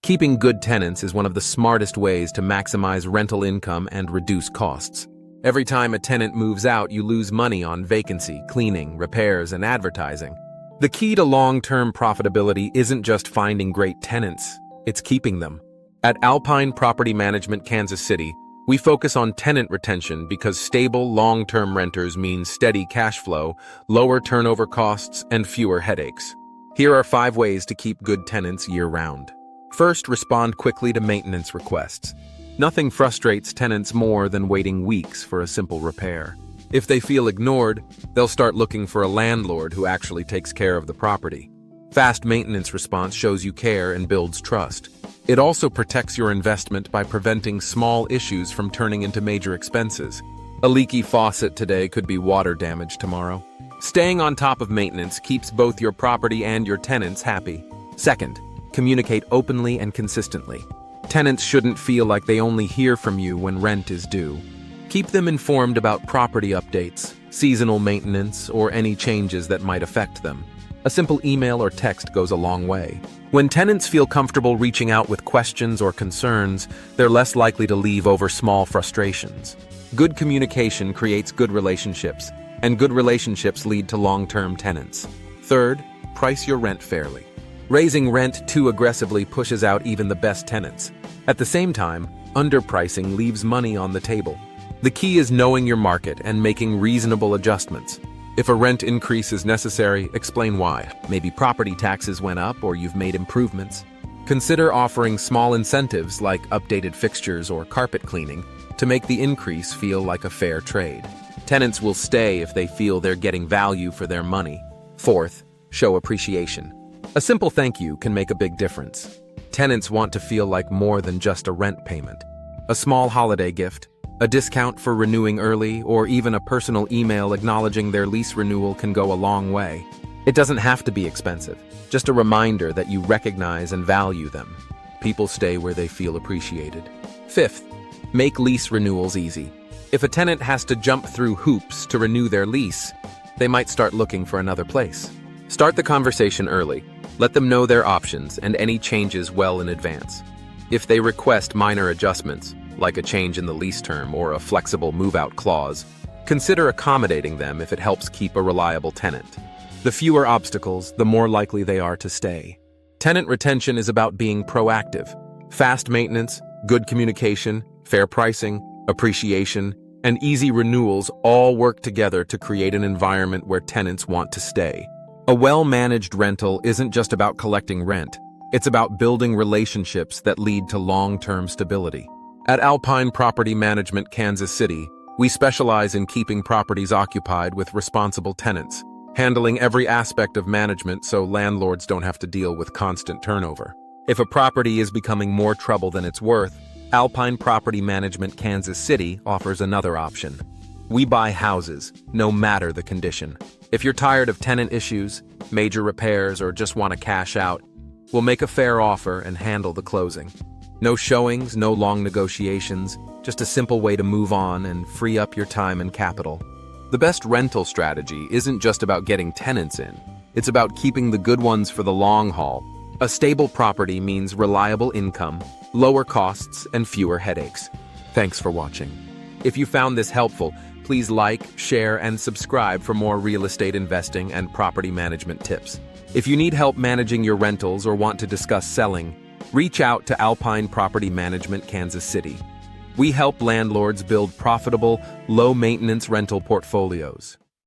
Keeping good tenants is one of the smartest ways to maximize rental income and reduce costs. Every time a tenant moves out, you lose money on vacancy, cleaning, repairs, and advertising. The key to long-term profitability isn't just finding great tenants, it's keeping them. At Alpine Property Management, Kansas City, we focus on tenant retention because stable, long-term renters mean steady cash flow, lower turnover costs, and fewer headaches. Here are 5 ways to keep good tenants year-round. First, respond quickly to maintenance requests. Nothing frustrates tenants more than waiting weeks for a simple repair. If they feel ignored, they'll start looking for a landlord who actually takes care of the property. Fast maintenance response shows you care and builds trust. It also protects your investment by preventing small issues from turning into major expenses. A leaky faucet today could be water damage tomorrow. Staying on top of maintenance keeps both your property and your tenants happy. Second, communicate openly and consistently. Tenants shouldn't feel like they only hear from you when rent is due. Keep them informed about property updates, seasonal maintenance, or any changes that might affect them. A simple email or text goes a long way. When tenants feel comfortable reaching out with questions or concerns, they're less likely to leave over small frustrations. Good communication creates good relationships, and good relationships lead to long-term tenants. Third, price your rent fairly. Raising rent too aggressively pushes out even the best tenants. At the same time, underpricing leaves money on the table. The key is knowing your market and making reasonable adjustments. If a rent increase is necessary, explain why. Maybe property taxes went up or you've made improvements. Consider offering small incentives like updated fixtures or carpet cleaning to make the increase feel like a fair trade. Tenants will stay if they feel they're getting value for their money. Fourth, show appreciation. A simple thank you can make a big difference. Tenants want to feel like more than just a rent payment. A small holiday gift, a discount for renewing early, or even a personal email acknowledging their lease renewal can go a long way. It doesn't have to be expensive, just a reminder that you recognize and value them. People stay where they feel appreciated. Fifth, make lease renewals easy. If a tenant has to jump through hoops to renew their lease, they might start looking for another place. Start the conversation early. Let them know their options and any changes well in advance. If they request minor adjustments, like a change in the lease term or a flexible move-out clause, consider accommodating them if it helps keep a reliable tenant. The fewer obstacles, the more likely they are to stay. Tenant retention is about being proactive. Fast maintenance, good communication, fair pricing, appreciation, and easy renewals all work together to create an environment where tenants want to stay. A well-managed rental isn't just about collecting rent. It's about building relationships that lead to long-term stability. At Alpine Property Management, Kansas City, we specialize in keeping properties occupied with responsible tenants, handling every aspect of management so landlords don't have to deal with constant turnover. If a property is becoming more trouble than it's worth, Alpine Property Management, Kansas City offers another option. We buy houses, no matter the condition. If you're tired of tenant issues, major repairs, or just want to cash out, we'll make a fair offer and handle the closing. No showings, no long negotiations, just a simple way to move on and free up your time and capital. The best rental strategy isn't just about getting tenants in. It's about keeping the good ones for the long haul. A stable property means reliable income, lower costs, and fewer headaches. Thanks for watching. If you found this helpful, please like, share, and subscribe for more real estate investing and property management tips. If you need help managing your rentals or want to discuss selling, reach out to Alpine Property Management, Kansas City. We help landlords build profitable, low-maintenance rental portfolios.